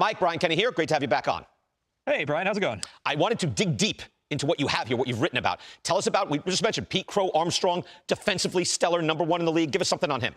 Mike, Brian Kenny here. Great to have you back on. Hey, Brian, how's it going? I wanted to dig deep into what you have here, what you've written about. Tell us about, we just mentioned Pete Crow-Armstrong, defensively stellar, #1 in the league. Give us something on him.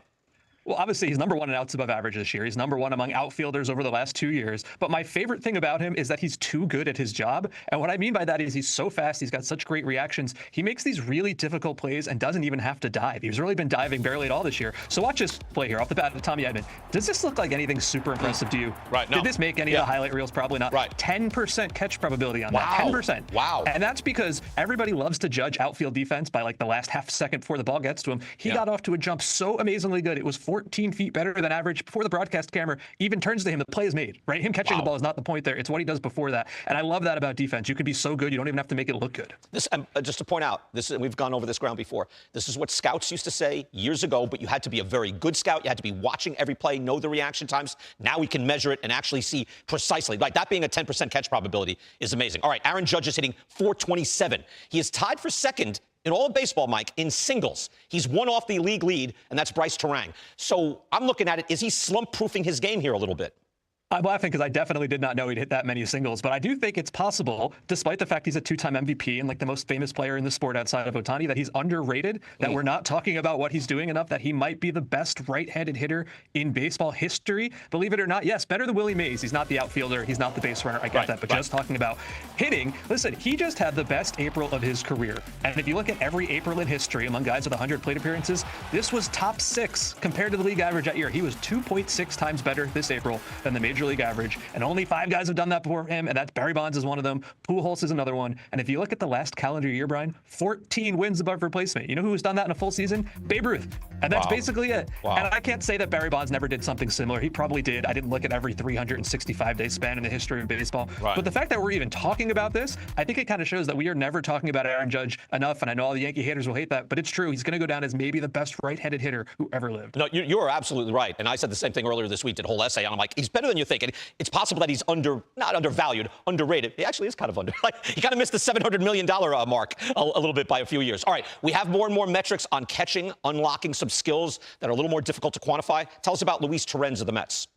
Well, obviously, he's #1 in outs above average this year. He's #1 among outfielders over the last 2 years. But my favorite thing about him is that he's too good at his job. And what I mean by that is he's so fast. He's got such great reactions. He makes these really difficult plays and doesn't even have to dive. He's really been diving barely at all this year. So watch this play here off the bat of Tommy Edman. Does this look like anything super impressive to you? Right. No. Did this make any of the highlight reels? Probably not. Right. 10% catch probability on Wow. that. 10%. Wow. And that's because everybody loves to judge outfield defense by like the last half second before the ball gets to him. He got off to a jump so amazingly good. It was 14 feet better than average before the broadcast camera even turns to him. The play is made, right? Him catching the ball is not the point there. It's what he does before that. And I love that about defense. You can be so good, you don't even have to make it look good. This, just to point out, this, we've gone over this ground before. This is what scouts used to say years ago, but you had to be a very good scout. You had to be watching every play, know the reaction times. Now we can measure it and actually see precisely. Like that being a 10% catch probability is amazing. All right, Aaron Judge is hitting .427. He is tied for second in all of baseball, Mike, in singles. He's one off the league lead, and that's Bryce Torrens. So I'm looking at it. Is he slump-proofing his game here a little bit? I'm laughing because I definitely did not know he'd hit that many singles, but I do think it's possible, despite the fact he's a 2-time MVP and like the most famous player in the sport outside of Ohtani, that he's underrated, that we're not talking about what he's doing enough, that he might be the best right-handed hitter in baseball history. Believe it or not, yes, better than Willie Mays. He's not the outfielder. He's not the base runner. I get that, but just talking about hitting, listen, he just had the best April of his career. And if you look at every April in history among guys with 100 plate appearances, this was top 6 compared to the league average that year. He was 2.6 times better this April than the major league average, and only 5 guys have done that before him, and that's Barry Bonds is one of them. Pujols is another one. And if you look at the last calendar year, Brian, 14 wins above replacement. You know who has done that in a full season? Babe Ruth. And that's basically it. And I can't say that Barry Bonds never did something similar. He probably did. I didn't look at every 365-day span in the history of baseball. But the fact that we're even talking about this, I think it kind of shows that we are never talking about Aaron Judge enough. And I know all the Yankee haters will hate that, but it's true. He's going to go down as maybe the best right-handed hitter who ever lived. No, you are absolutely right. And I said the same thing earlier this week, did a whole essay on him. Like, he's better than you think. And it's possible that he's not undervalued, underrated. He actually is kind of under. Like, he kind of missed the $700 million mark a little bit by a few years. All right, we have more and more metrics on catching, unlocking some skills that are a little more difficult to quantify. Tell us about Luis Torrens of the Mets.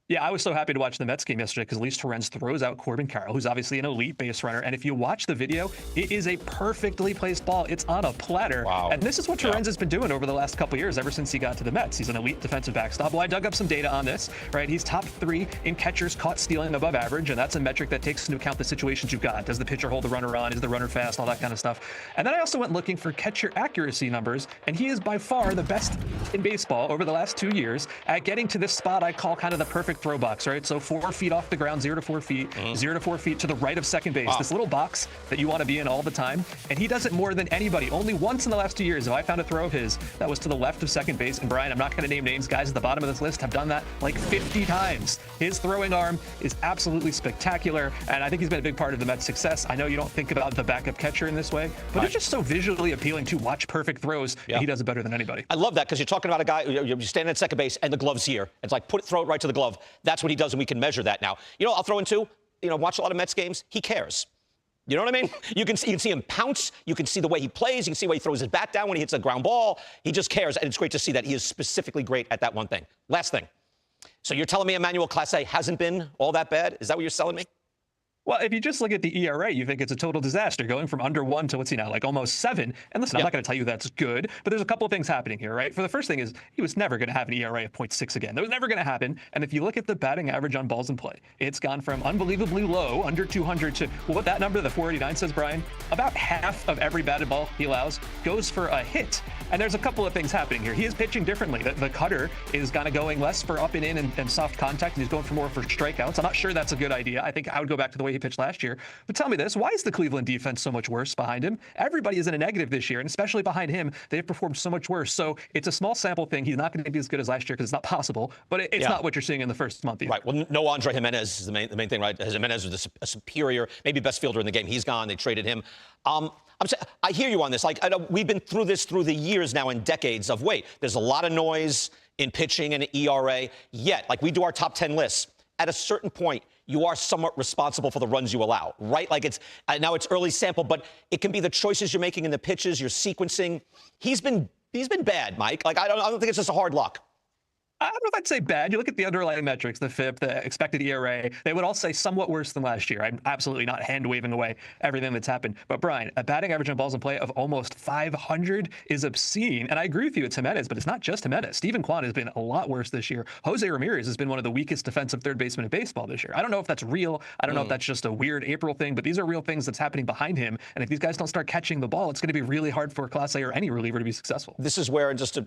Yeah, I was so happy to watch the Mets game yesterday because Luis Torrens throws out Corbin Carroll, who's obviously an elite base runner. And if you watch the video, it is a perfectly placed ball. It's on a platter. Wow. And this is what Torrens has been doing over the last couple of years, ever since he got to the Mets. He's an elite defensive backstop. Well, I dug up some data on this, right? He's top 3 in catchers caught stealing above average, and that's a metric that takes into account the situations you've got. Does the pitcher hold the runner on? Is the runner fast? All that kind of stuff. And then I also went looking for catcher accuracy numbers, and he is by far the best in baseball over the last 2 years at getting to this spot I call kind of the perfect throw box, right? So 4 feet off the ground, 0 to 4 feet, 0 to 4 feet to the right of second base. This little box that you want to be in all the time. And he does it more than anybody. Only once in the last 2 years have I found a throw of his that was to the left of second base. And Brian, I'm not going to name names. Guys at the bottom of this list have done that like 50 times. His throwing arm is absolutely spectacular. And I think he's been a big part of the Mets' success. I know you don't think about the backup catcher in this way, but it's just so visually appealing to watch perfect throws. And he does it better than anybody. I love that because you're talking about a guy, you're standing at second base and the glove's here. It's like, throw it right to the glove. That's what he does, and we can measure that now. You know, I'll throw in too, watch a lot of Mets games. He cares. You know what I mean? You can see him pounce. You can see the way he plays. You can see the way he throws his bat down when he hits a ground ball. He just cares, and it's great to see that he is specifically great at that one thing. Last thing. So you're telling me Emmanuel Clase hasn't been all that bad? Is that what you're selling me? Well, if you just look at the ERA, you think it's a total disaster, going from under 1 to what's he now, like almost 7. And listen, I'm not going to tell you that's good, but there's a couple of things happening here, right? For the first thing is he was never going to have an ERA of 0.6 again. That was never going to happen. And if you look at the batting average on balls in play, it's gone from unbelievably low, under 200, to what that number, the 489 says, Brian, about half of every batted ball he allows goes for a hit. And there's a couple of things happening here. He is pitching differently. The cutter is kind of going less for up and in and soft contact, and he's going for more for strikeouts. I'm not sure that's a good idea. I think I would go back to the way he pitched last year. But tell me this, why is the Cleveland defense so much worse behind him? Everybody is in a negative this year, and especially behind him, they've performed so much worse. So it's a small sample thing. He's not going to be as good as last year because it's not possible, but it's not what you're seeing in the first month either. Right. Well, no Andre Jimenez is the main thing, right? Jimenez was a superior, maybe best fielder in the game. He's gone. They traded him. I hear you on this. Like, I know we've been through this through the years now and decades of, there's a lot of noise in pitching and ERA, yet, like we do our top 10 lists, at a certain point, you are somewhat responsible for the runs you allow, right? Like now it's early sample, but it can be the choices you're making in the pitches, your sequencing. He's been bad, Mike. Like, I don't think it's just a hard luck. I don't know if I'd say bad. You look at the underlying metrics, the FIP, the expected ERA, they would all say somewhat worse than last year. I'm absolutely not hand-waving away everything that's happened. But Brian, a batting average on balls in play of almost 500 is obscene. And I agree with you, it's Jimenez, but it's not just Jimenez. Steven Kwan has been a lot worse this year. Jose Ramirez has been one of the weakest defensive third basemen in baseball this year. I don't know if that's real. I don't know if that's just a weird April thing, but these are real things that's happening behind him. And if these guys don't start catching the ball, it's going to be really hard for Clase or any reliever to be successful. This is where, just to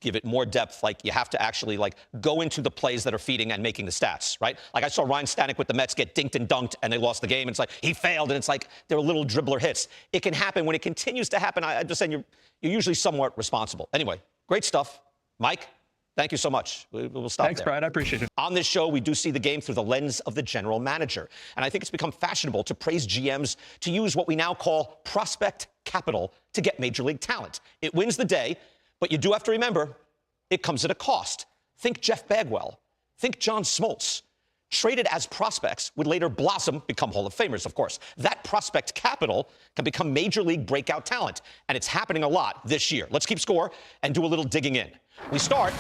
give it more depth, you have to actually go into the plays that are feeding and making the stats, right? I saw Ryan Stanek with the Mets get dinked and dunked and they lost the game. And it's he failed, and it's they were little dribbler hits. It can happen. When it continues to happen, I'm just saying you're usually somewhat responsible. Anyway, great stuff. Mike, thank you so much. We'll stop Thanks, there. Brian. I appreciate it. On this show, we do see the game through the lens of the general manager. And I think it's become fashionable to praise GMs to use what we now call prospect capital to get major league talent. It wins the day, but you do have to remember, it comes at a cost. Think Jeff Bagwell. Think John Smoltz. Traded as prospects would later blossom, become Hall of Famers, of course. That prospect capital can become major league breakout talent, and it's happening a lot this year. Let's keep score and do a little digging in. We start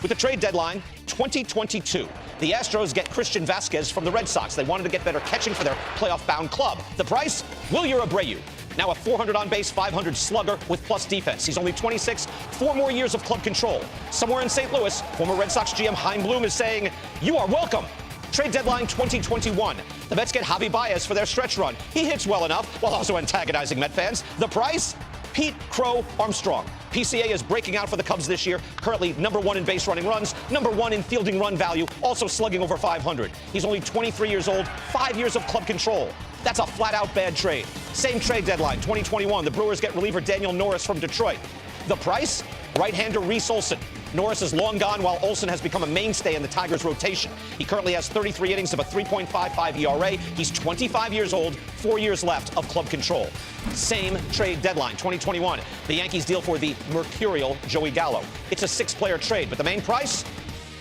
with the trade deadline 2022. The Astros get Christian Vasquez from the Red Sox. They wanted to get better catching for their playoff-bound club. The price? Wilyer Abreu. Now a 400 on-base, 500 slugger with plus defense. He's only 26, 4 more years of club control. Somewhere in St. Louis, former Red Sox GM Chaim Bloom is saying, "You are welcome." Trade deadline 2021. The Mets get Javi Baez for their stretch run. He hits well enough while also antagonizing Met fans. The price? Pete Crow-Armstrong. PCA is breaking out for the Cubs this year, currently #1 in base running runs, #1 in fielding run value, also slugging over 500. He's only 23 years old, 5 years of club control. That's a flat-out bad trade. Same trade deadline, 2021. The Brewers get reliever Daniel Norris from Detroit. The price? Right-hander Reese Olson. Norris is long gone, while Olson has become a mainstay in the Tigers' rotation. He currently has 33 innings of a 3.55 ERA. He's 25 years old, 4 years left of club control. Same trade deadline, 2021. The Yankees deal for the mercurial Joey Gallo. It's a 6-player trade, but the main price?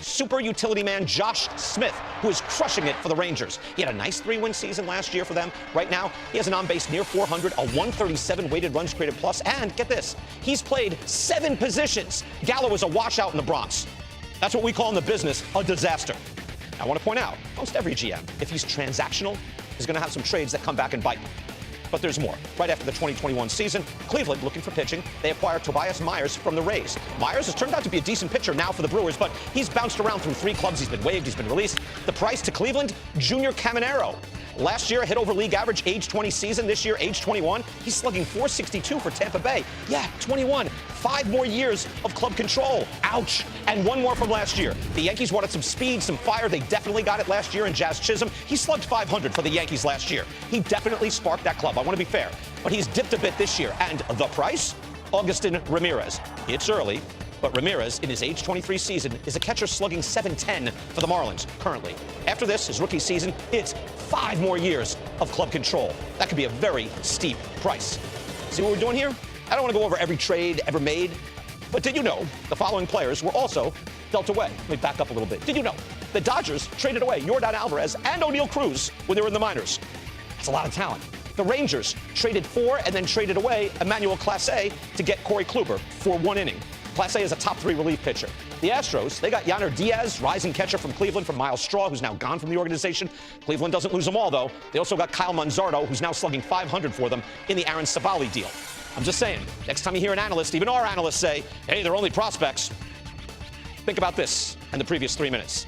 Super utility man Josh Smith, who is crushing it for the Rangers. He had a nice 3-win season last year for them. Right now, he has an on-base near 400, a 137 weighted runs created plus, and get this, he's played 7 positions. Gallo is a washout in the Bronx. That's what we call in the business a disaster. I want to point out, most every GM, if he's transactional, is going to have some trades that come back and bite. But there's more. Right after the 2021 season, Cleveland looking for pitching. They acquire Tobias Myers from the Rays. Myers has turned out to be a decent pitcher now for the Brewers, but he's bounced around through 3 clubs. He's been waived. He's been released. The price to Cleveland? Junior Caminero. Last year, hit over league average, age 20 season. This year, age 21. He's slugging .462 for Tampa Bay. Yeah, 21. 5 more years of club control. Ouch. And 1 more from last year. The Yankees wanted some speed, some fire. They definitely got it last year in Jazz Chisholm. He slugged .500 for the Yankees last year. He definitely sparked that club. I want to be fair. But he's dipped a bit this year. And the price? Augustin Ramirez. It's early, but Ramirez, in his age 23 season, is a catcher slugging .710 for the Marlins currently. After this, his rookie season, it's 5 more years of club control. That could be a very steep price. See what we're doing here? I don't want to go over every trade ever made, but did you know the following players were also dealt away? Let me back up a little bit. Did you know the Dodgers traded away Yordan Alvarez and O'Neal Cruz when they were in the minors? That's a lot of talent. The Rangers traded for and then traded away Emmanuel Clase to get Corey Kluber for 1 inning. Clase is a top 3 relief pitcher. The Astros, they got Yainer Diaz, rising catcher from Cleveland, from Miles Straw, who's now gone from the organization. Cleveland doesn't lose them all, though. They also got Kyle Manzardo, who's now slugging .500 for them in the Aaron Savali deal. I'm just saying, next time you hear an analyst, even our analysts say, hey, they're only prospects, think about this and the previous 3 minutes.